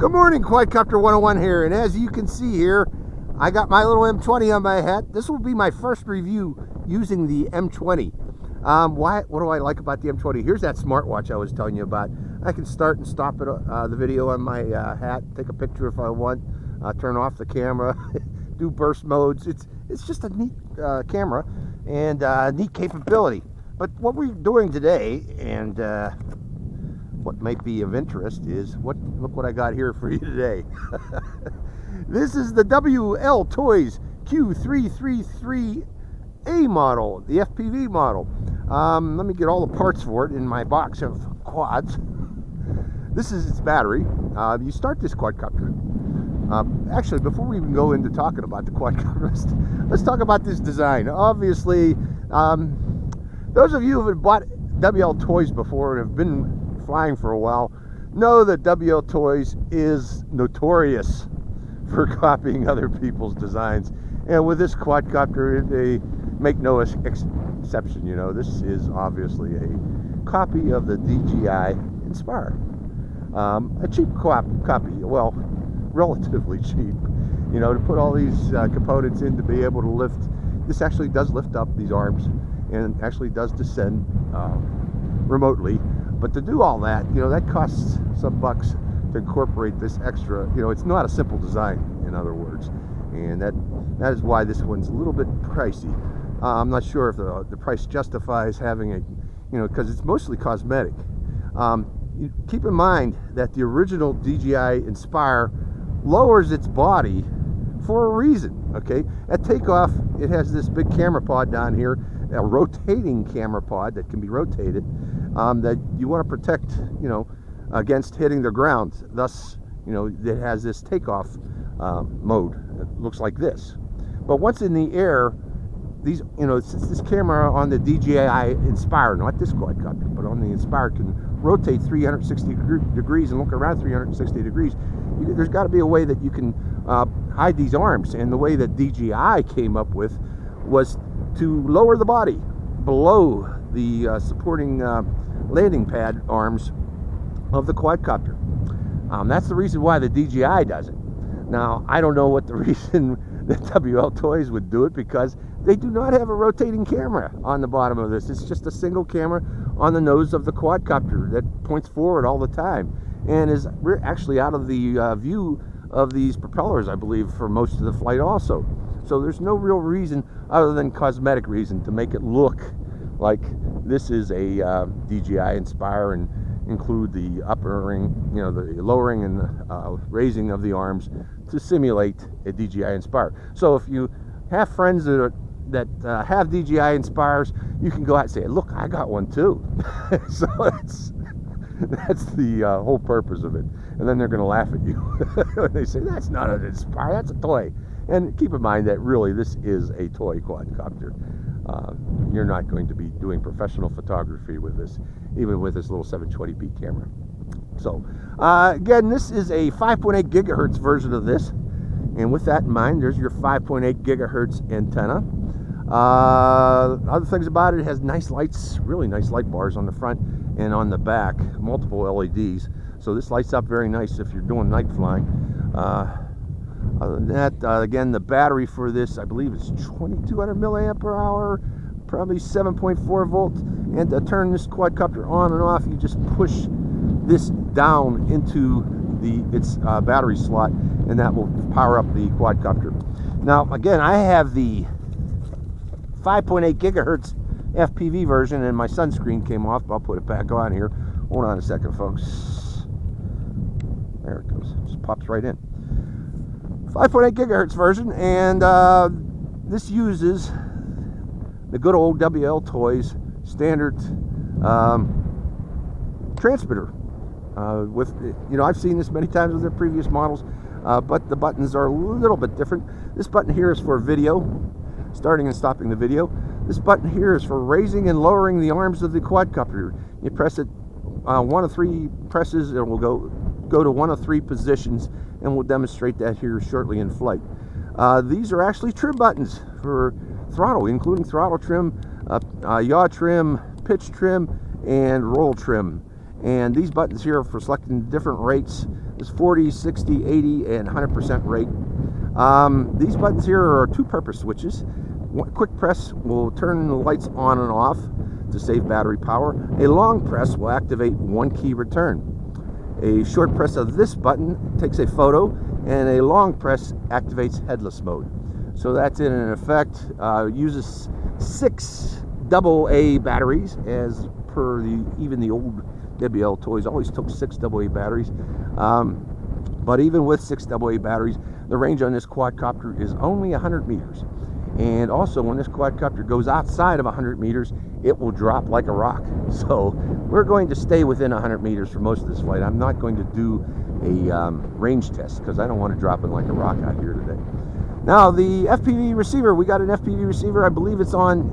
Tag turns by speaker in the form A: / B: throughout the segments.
A: Good morning, Quadcopter 101 here, and as you can see here, I got my little M20 on my hat. This will be my first review using the M20. What do I like about the M20? Here's that smartwatch I was telling you about. I can start and stop it, the video on my hat, take a picture if I want, turn off the camera, do burst modes. It's just a neat camera and neat capability. But what we're doing today, and what might be of interest, is look what I got here for you today. This is the WLToys Q333-A model, the FPV model. Let me get all the parts for it in my box of quads. This is its battery. You start this quadcopter. Actually, before we even go into talking about the quadcopter, let's talk about this design. Obviously, those of you who have bought WLToys before and have been flying for a while know that WLToys is notorious for copying other people's designs, and with this quadcopter they make no exception. You know, this is obviously a copy of the DJI Inpsire, a cheap copy, well, relatively cheap, you know, to put all these components in to be able to lift. This actually does lift up these arms and actually does descend remotely. But to do all that, you know, that costs some bucks to incorporate this extra. You know, it's not a simple design, in other words, and that is why this one's a little bit pricey. I'm not sure if the price justifies having a, you know, because it's mostly cosmetic. You keep in mind that the original DJI Inpsire lowers its body for a reason. Okay, at takeoff, it has this big camera pod down here, a rotating camera pod that can be rotated, that you want to protect, you know, against hitting the ground. Thus, you know, it has this takeoff mode. It looks like this. But once in the air, these, you know, since this camera on the DJI Inpsire, not this quadcopter, but on the Inpsire, can rotate 360 degrees and look around 360 degrees, there's got to be a way that you can hide these arms. And the way that DJI came up with was to lower the body below the supporting landing pad arms of the quadcopter. That's the reason why the DJI does it. Now, I don't know what the reason that WLToys would do it, because they do not have a rotating camera on the bottom of this. It's just a single camera on the nose of the quadcopter that points forward all the time and is actually out of the view of these propellers, I believe, for most of the flight also. So there's no real reason other than cosmetic reason to make it look like this is a DJI Inpsire and include the uppering, you know, the lowering and raising of the arms to simulate a DJI Inpsire. So if you have friends that have DJI Inspires, you can go out and say, look, I got one too. So that's the whole purpose of it. And then they're going to laugh at you when they say, that's not an Inpsire, that's a toy. And keep in mind that really this is a toy quadcopter. You're not going to be doing professional photography with this, even with this little 720p camera. So again, this is a 5.8 gigahertz version of this, and with that in mind, there's your 5.8 gigahertz antenna. Other things about it has nice lights, really nice light bars on the front and on the back, multiple LEDs, so this lights up very nice if you're doing night flying. Other than that, again, the battery for this, I believe, is 2200 milliamp per hour, probably 7.4 volt. And to turn this quadcopter on and off, you just push this down into its battery slot, and that will power up the quadcopter. Now, again, I have the 5.8 gigahertz FPV version, and my sunscreen came off, but I'll put it back on here. Hold on a second, folks. There it goes. Just pops right in. 5.8 gigahertz version, and this uses the good old WLToys standard transmitter. With, you know, I've seen this many times with their previous models, but the buttons are a little bit different. This button here is for video, starting and stopping the video. This button here is for raising and lowering the arms of the quadcopter. You press it, one of three presses, and it will go to one of three positions, and we'll demonstrate that here shortly in flight. These are actually trim buttons for throttle, including throttle trim, yaw trim, pitch trim, and roll trim. And these buttons here are for selecting different rates There's 40, 60, 80, and 100% rate. These buttons here are two-purpose switches. One quick press will turn the lights on and off to save battery power. A long press will activate one key return. A short press of this button takes a photo, and a long press activates headless mode. So that's in effect. Uses 6 AA batteries, as per even the old WLToys always took 6 AA batteries. But even with 6 AA batteries, the range on this quadcopter is only 100 meters. And also, when this quadcopter goes outside of 100 meters, it will drop like a rock. So we're going to stay within 100 meters for most of this flight. I'm not going to do a range test because I don't want to drop in like a rock out here today. Now, the FPV receiver, we got an FPV receiver. I believe it's on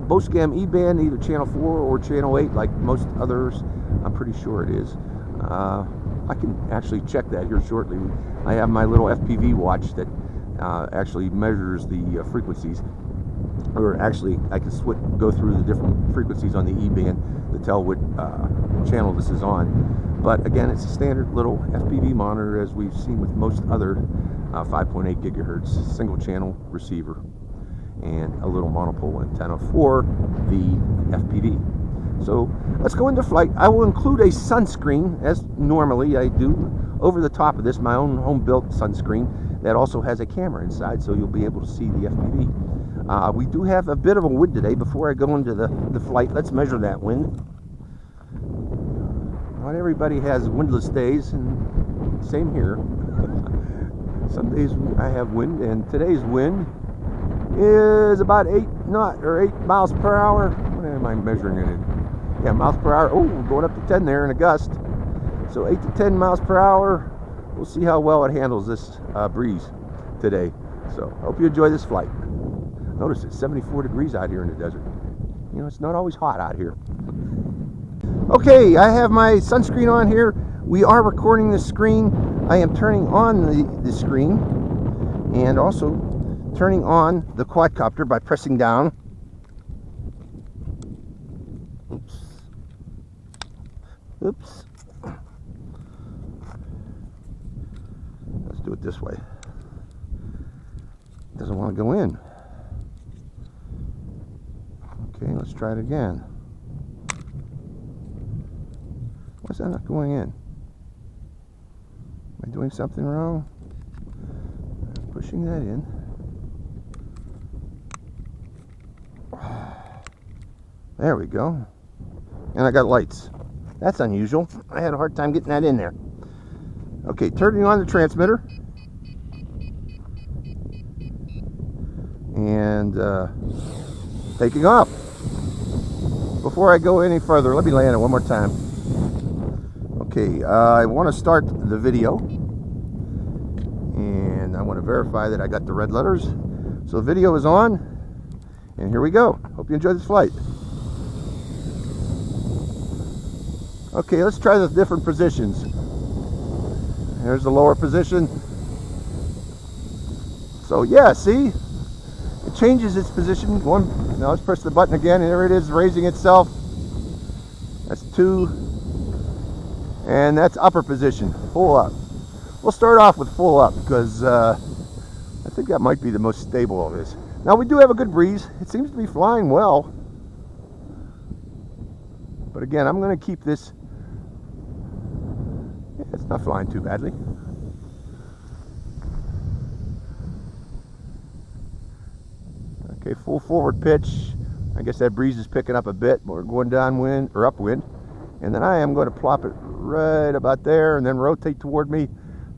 A: Boscam E-band, either channel 4 or channel 8, like most others. I'm pretty sure it is. I can actually check that here shortly. I have my little FPV watch that actually measures the frequencies. Or actually, I can go through the different frequencies on the E-band to tell what channel this is on. But again, it's a standard little FPV monitor, as we've seen with most other 5.8 gigahertz single channel receiver, and a little monopole antenna for the FPV. So let's go into flight. I will include a sunscreen, as normally I do, over the top of this, my own home-built sunscreen that also has a camera inside, so you'll be able to see the FPV. We do have a bit of a wind today. Before I go into the flight, let's measure that wind. Not everybody has windless days, and same here. Some days I have wind, and today's wind is about 8 miles per hour. What am I measuring it in? Yeah, miles per hour. Oh, going up to 10 there in a gust. So 8 to 10 miles per hour. We'll see how well it handles this breeze today. So hope you enjoy this flight. Notice it's 74 degrees out here in the desert. You know, it's not always hot out here. Okay, I have my sunscreen on here. We are recording the screen. I am turning on the screen and also turning on the quadcopter by pressing down. Oops. Let's do it this way. It doesn't want to go in. Okay, let's try it again. Why is that not going in? Am I doing something wrong? I'm pushing that in. There we go. And I got lights. That's unusual. I had a hard time getting that in there. Okay, turning on the transmitter. And taking off. Before I go any further, let me land it one more time. Okay, I want to start the video, and I want to verify that I got the red letters. So the video is on, and here we go. Hope you enjoy this flight. Okay, let's try the different positions. There's the lower position. So yeah, see? It changes its position. Now let's press the button again, and there it is, raising itself. That's 2. And that's upper position, full up. We'll start off with full up because I think that might be the most stable of this. Now we do have a good breeze. It seems to be flying well. But again, I'm going to keep this. Yeah, it's not flying too badly. Okay, full forward pitch. I guess that breeze is picking up a bit. We're going downwind or upwind. And then I am going to plop it right about there and then rotate toward me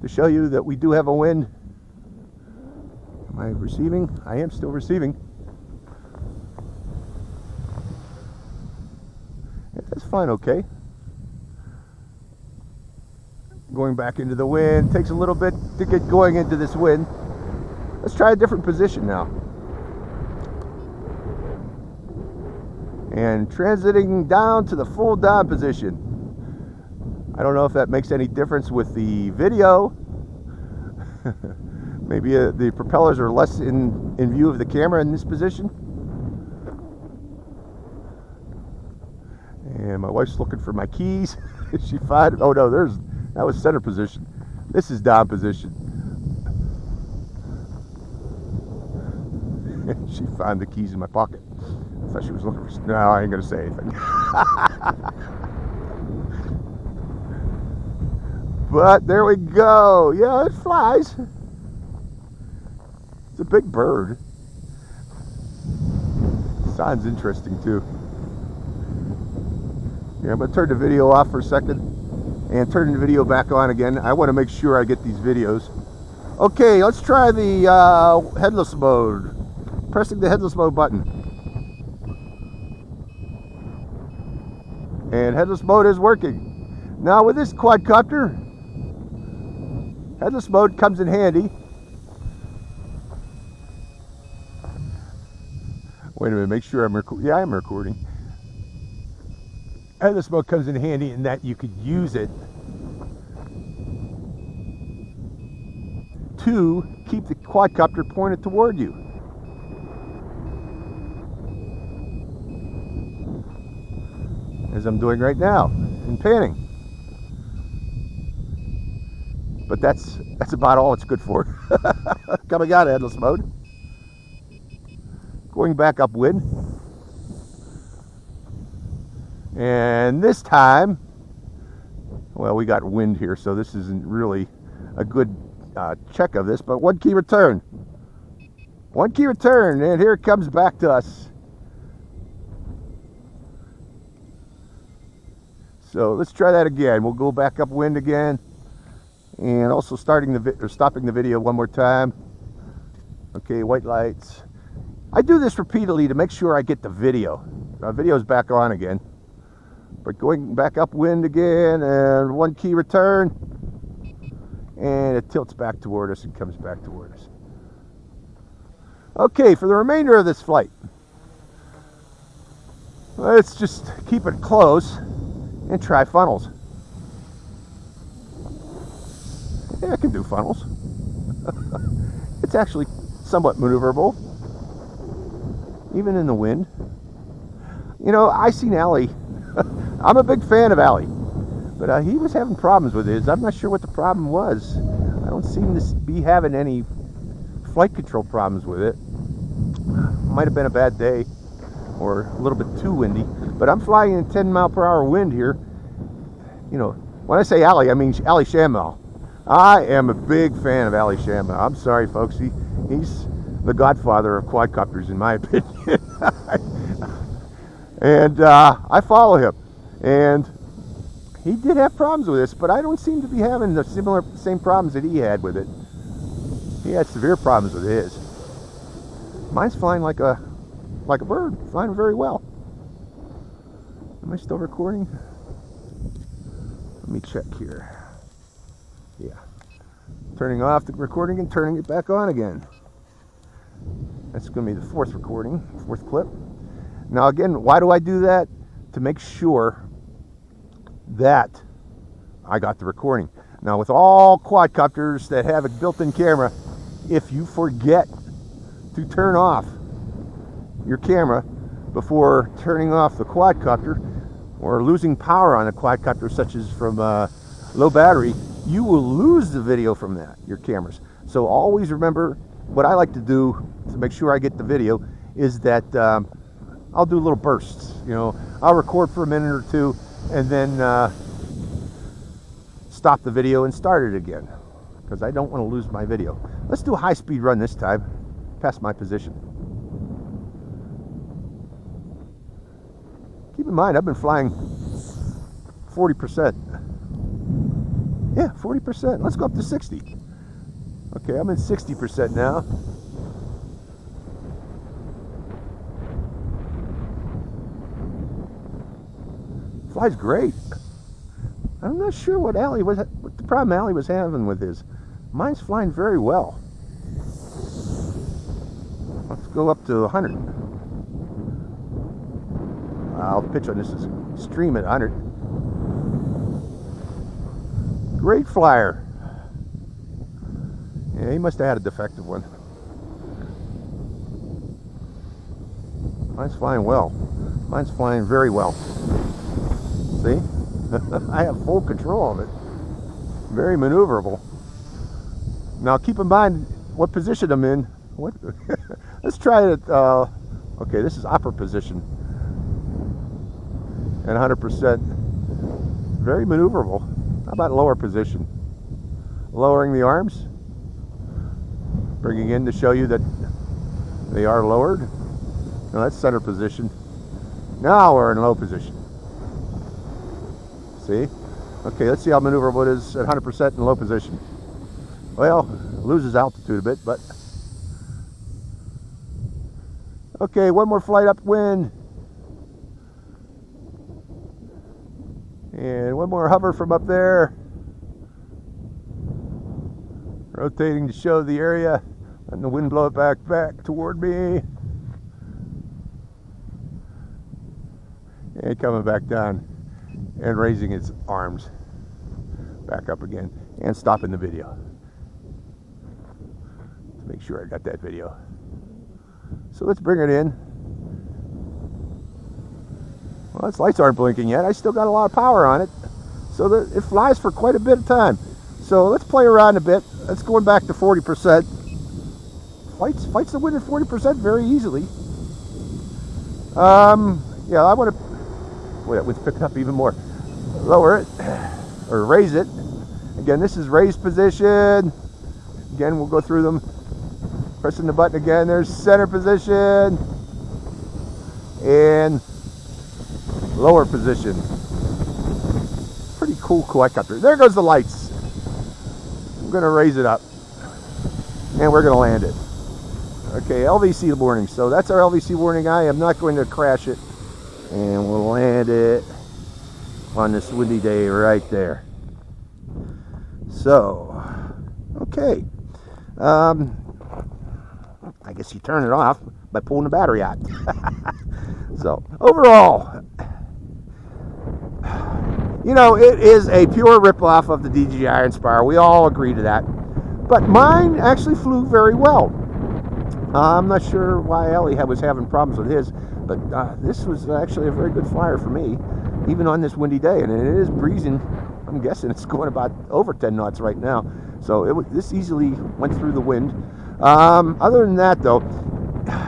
A: to show you that we do have a wind. Am I receiving? I am still receiving. Yeah, that's fine, okay. Going back into the wind. Takes a little bit to get going into this wind. Let's try a different position now. And transiting down to the full down position. I don't know if that makes any difference with the video. Maybe the propellers are less in view of the camera in this position. And my wife's looking for my keys. She found, oh no, that was center position. This is down position. She found the keys in my pocket. I thought she was looking for... No, I ain't gonna say anything. But there we go. Yeah, it flies. It's a big bird. Sounds interesting too. Yeah, I'm gonna turn the video off for a second and turn the video back on again. I want to make sure I get these videos. Okay, let's try the headless mode. Pressing the headless mode button. And headless mode is working. Now with this quadcopter, headless mode comes in handy. Wait a minute, make sure I'm recording. Yeah, I'm recording. Headless mode comes in handy in that you could use it to keep the quadcopter pointed toward you. As I'm doing right now, in panning. But that's about all it's good for. Coming out of headless mode. Going back upwind. And this time, well, we got wind here, so this isn't really a good check of this, but 1 key return. 1 key return, and here it comes back to us. So let's try that again. We'll go back upwind again, and also stopping the video one more time. Okay, white lights. I do this repeatedly to make sure I get the video. Video's back on again. But going back upwind again, and 1 key return, and it tilts back toward us and comes back toward us. Okay, for the remainder of this flight, let's just keep it close and try funnels. Yeah, I can do funnels. It's actually somewhat maneuverable, even in the wind. You know, I seen Ali. I'm a big fan of Ali, but he was having problems with his. I'm not sure what the problem was. I don't seem to be having any flight control problems with it. Might have been a bad day or a little bit too windy, but I'm flying in 10-mile-per-hour wind here. You know, when I say Ali, I mean Ali Shammal. I am a big fan of Ali Shammal. I'm sorry, folks. He's the godfather of quadcopters, in my opinion. And I follow him. And he did have problems with this, but I don't seem to be having the same problems that he had with it. He had severe problems with his. Mine's flying like a bird, flying very well. Am I still recording? Let me check here. Yeah. Turning off the recording and turning it back on again. That's going to be the fourth clip. Now again, why do I do that? To make sure that I got the recording. Now with all quadcopters that have a built-in camera, if you forget to turn off your camera before turning off the quadcopter or losing power on a quadcopter, such as from low battery, you will lose the video from your cameras. So always remember, what I like to do to make sure I get the video is that I'll do little bursts. You know, I'll record for a minute or two and then stop the video and start it again, because I don't want to lose my video. Let's do a high-speed run this time, past my position. Keep in mind, I've been flying 40%. Yeah, 40%. Let's go up to 60. Okay, I'm in 60% now. Flies great. I'm not sure what the problem Ali was having with his. Mine's flying very well. Let's go up to 100. I'll pitch on this stream at 100. Great flyer. Yeah, he must have had a defective one. Mine's flying well. Mine's flying very well. See? I have full control of it. Very maneuverable. Now keep in mind what position I'm in. What? Let's try it. Okay, this is upper position and 100%. Very maneuverable. How about lower position? Lowering the arms, bringing in to show you that they are lowered. Now that's center position. Now we're in low position. See? Okay, let's see how maneuverable it is at 100% in low position. Well, it loses altitude a bit, but okay, one more flight upwind. And one more hover from up there. Rotating to show the area. Letting the wind blow it back toward me. And coming back down. And raising its arms. Back up again. And stopping the video. To make sure I got that video. So let's bring it in. Well, its lights aren't blinking yet. I still got a lot of power on it. So that it flies for quite a bit of time. So let's play around a bit. Let's go back to 40%. Fights the wind at 40% very easily. Yeah, I want to... Boy, that wind's picking up even more. Lower it. Or raise it. Again, this is raised position. Again, we'll go through them. Pressing the button again. There's center position. And lower position. Pretty cool quadcopter. There goes the lights. I'm going to raise it up. And we're going to land it. Okay, LVC warning. So that's our LVC warning. I am not going to crash it. And we'll land it on this windy day right there. So, okay. I guess you turn it off by pulling the battery out. So, overall, you know, it is a pure ripoff of the DJI Inpsire. We all agree to that. But mine actually flew very well. I'm not sure why Ellie was having problems with his, but this was actually a very good flyer for me, even on this windy day. And it is breezing. I'm guessing it's going about over 10 knots right now. So this easily went through the wind. Other than that, though,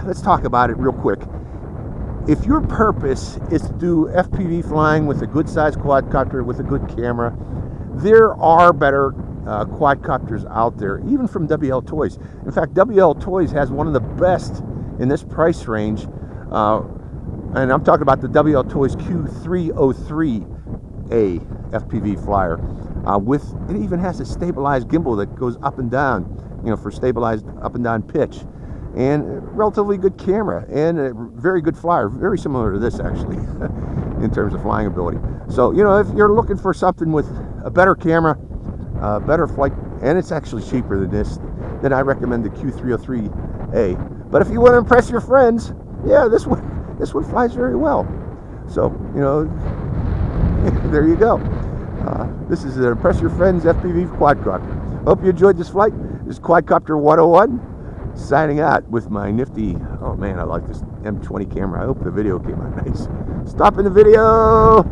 A: let's talk about it real quick. If your purpose is to do FPV flying with a good-sized quadcopter with a good camera, there are better quadcopters out there, even from WLToys. In fact, WLToys has one of the best in this price range, and I'm talking about the WLToys Q303-A FPV flyer. It even has a stabilized gimbal that goes up and down, you know, for stabilized up and down pitch. And a relatively good camera and a very good flyer, very similar to this actually in terms of flying ability. So, you know, if you're looking for something with a better camera, better flight, and it's actually cheaper than this, then I recommend the Q303-A. But if you want to impress your friends, yeah, this one flies very well. So, you know, there you go. This is an Impress Your Friends FPV quadcopter. Hope you enjoyed this flight. This is Quadcopter 101. Signing out with my nifty, oh man, I like this M20 camera. I hope the video came out nice. Stopping the video.